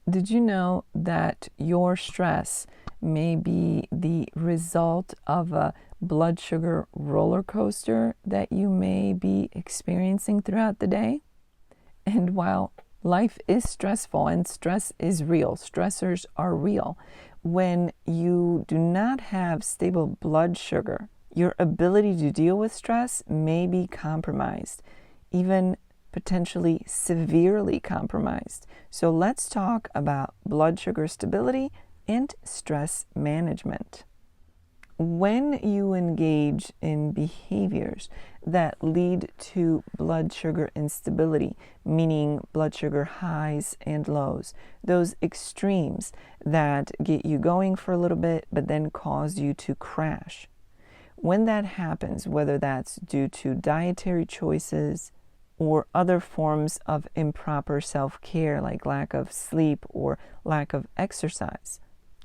Did you know that your stress may be the result of a blood sugar roller coaster that you may be experiencing throughout the day? And while life is stressful and stress is real, stressors are real, when you do not have stable blood sugar, your ability to deal with stress may be compromised, even potentially severely compromised. So let's talk about blood sugar stability and stress management. When you engage in behaviors that lead to blood sugar instability, meaning blood sugar highs and lows, those extremes that get you going for a little bit but then cause you to crash. When that happens, whether that's due to dietary choices or other forms of improper self-care like lack of sleep or lack of exercise,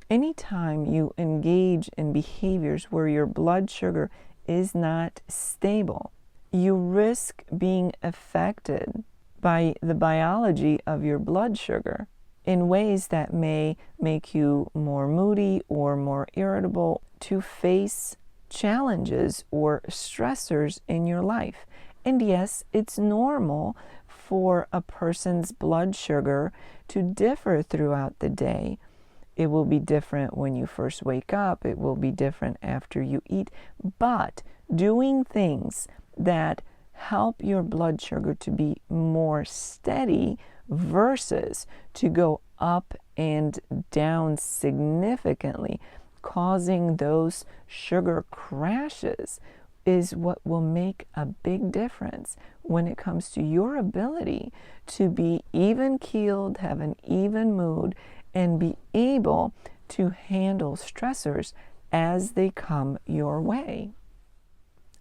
anytime you engage in behaviors where your blood sugar is not stable, you risk being affected by the biology of your blood sugar in ways that may make you more moody or more irritable to face challenges or stressors in your life. And yes, it's normal for a person's blood sugar to differ throughout the day. It will be different when you first wake up. It will be different after you eat. But doing things that help your blood sugar to be more steady versus to go up and down significantly, causing those sugar crashes, is what will make a big difference when it comes to your ability to be even keeled, have an even mood, and be able to handle stressors as they come your way.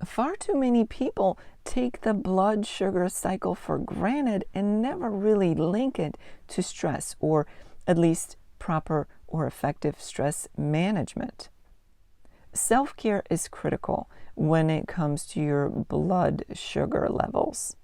Far too many people take the blood sugar cycle for granted and never really link it to stress, or at least proper or effective stress management. Self-care is critical when it comes to your blood sugar levels.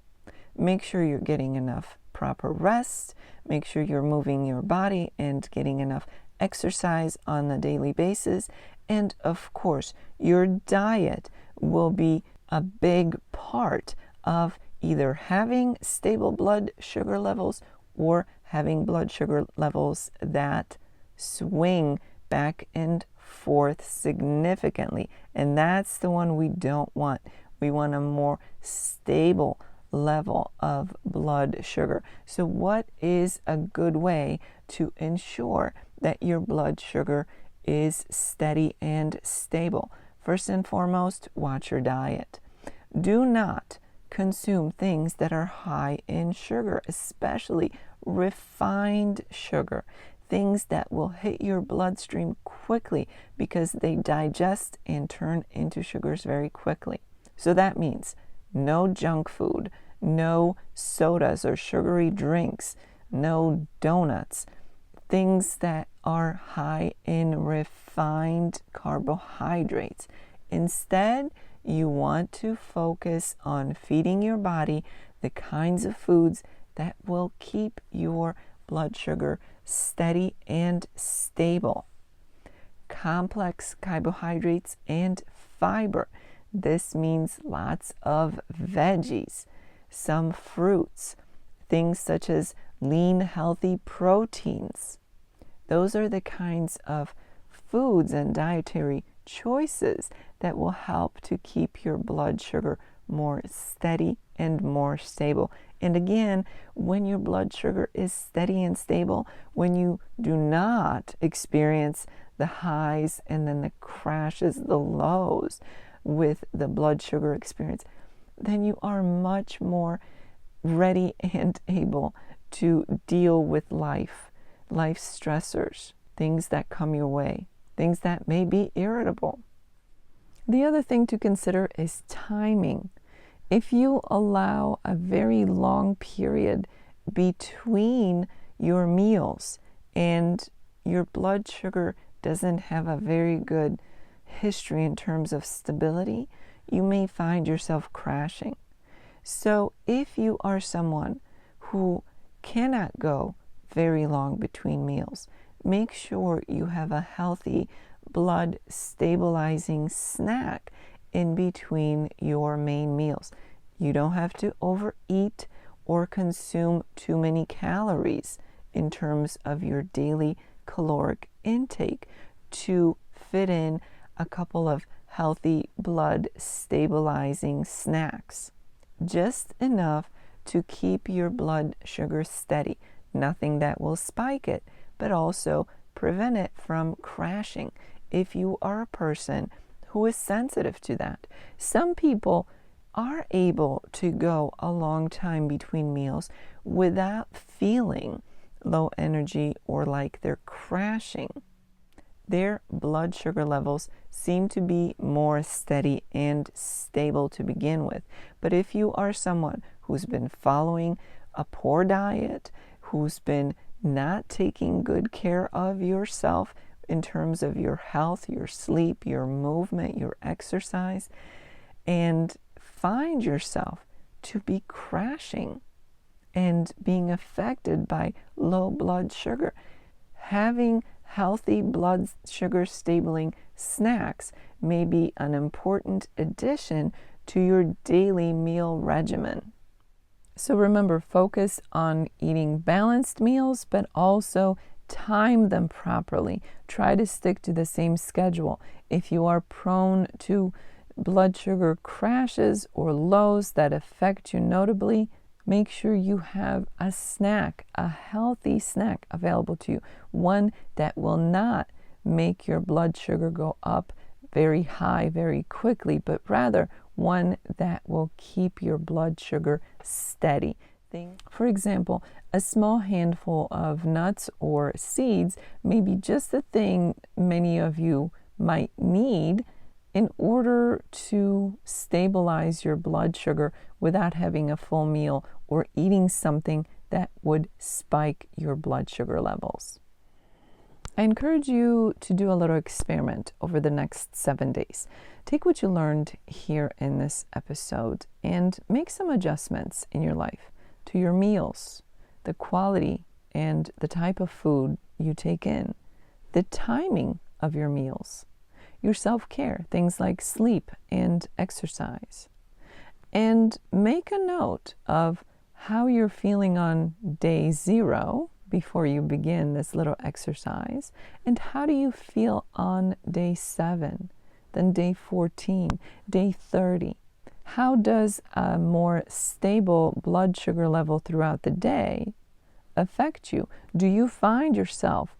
Make sure you're getting enough proper rest. Make sure you're moving your body and getting enough exercise on a daily basis. And of course, your diet will be a big part of either having stable blood sugar levels or having blood sugar levels that swing back and forth significantly. And that's the one we don't want. We want a more stable level of blood sugar. So what is a good way to ensure that your blood sugar is steady and stable? First and foremost, watch your diet. Do not consume things that are high in sugar, especially refined sugar, things that will hit your bloodstream quickly because they digest and turn into sugars very quickly. So that means no junk food, no sodas or sugary drinks, no donuts, things that are high in refined carbohydrates. Instead, you want to focus on feeding your body the kinds of foods that will keep your blood sugar steady and stable. Complex carbohydrates and fiber. This means lots of veggies, some fruits, things such as lean, healthy proteins. Those are the kinds of foods and dietary choices that will help to keep your blood sugar more steady and more stable. And again, when your blood sugar is steady and stable, when you do not experience the highs and then the crashes, the lows with the blood sugar experience, then you are much more ready and able to deal with life's stressors, things that come your way, things that may be irritable. The other thing to consider is timing. If you allow a very long period between your meals and your blood sugar doesn't have a very good history in terms of stability, you may find yourself crashing. So if you are someone who cannot go very long between meals. Make sure you have a healthy blood stabilizing snack in between your main meals. You don't have to overeat or consume too many calories in terms of your daily caloric intake to fit in a couple of healthy blood stabilizing snacks. Just enough to keep your blood sugar steady. Nothing that will spike it, but also prevent it from crashing if you are a person who is sensitive to that. Some people are able to go a long time between meals without feeling low energy or like they're crashing. Their blood sugar levels seem to be more steady and stable to begin with. But if you are someone who's been following a poor diet, who's been not taking good care of yourself in terms of your health, your sleep, your movement, your exercise, and find yourself to be crashing and being affected by low blood sugar, having healthy blood sugar stabilizing snacks may be an important addition to your daily meal regimen. So remember, focus on eating balanced meals, but also time them properly. Try to stick to the same schedule. If you are prone to blood sugar crashes or lows that affect you notably, make sure you have a snack, a healthy snack available to you, one that will not make your blood sugar go up very high very quickly, but rather one that will keep your blood sugar steady. For example, a small handful of nuts or seeds may be just the thing many of you might need in order to stabilize your blood sugar without having a full meal or eating something that would spike your blood sugar levels. I encourage you to do a little experiment over the next 7 days. Take what you learned here in this episode and make some adjustments in your life to your meals, the quality and the type of food you take in, the timing of your meals, your self-care, things like sleep and exercise. And make a note of how you're feeling on day 0 before you begin this little exercise, and how do you feel on day 7, then day 14, day 30. How does a more stable blood sugar level throughout the day affect you? Do you find yourself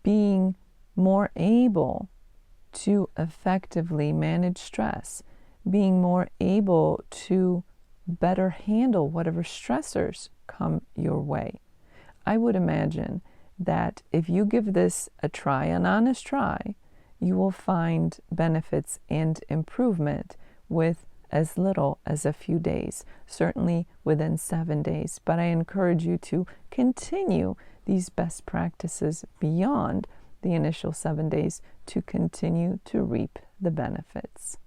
being more able to effectively manage stress, being more able to better handle whatever stressors come your way? I would imagine that if you give this a try, an honest try, you will find benefits and improvement with as little as a few days, certainly within 7 days. But I encourage you to continue these best practices beyond the initial 7 days to continue to reap the benefits.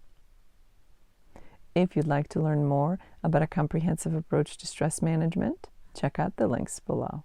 If you'd like to learn more about a comprehensive approach to stress management, check out the links below.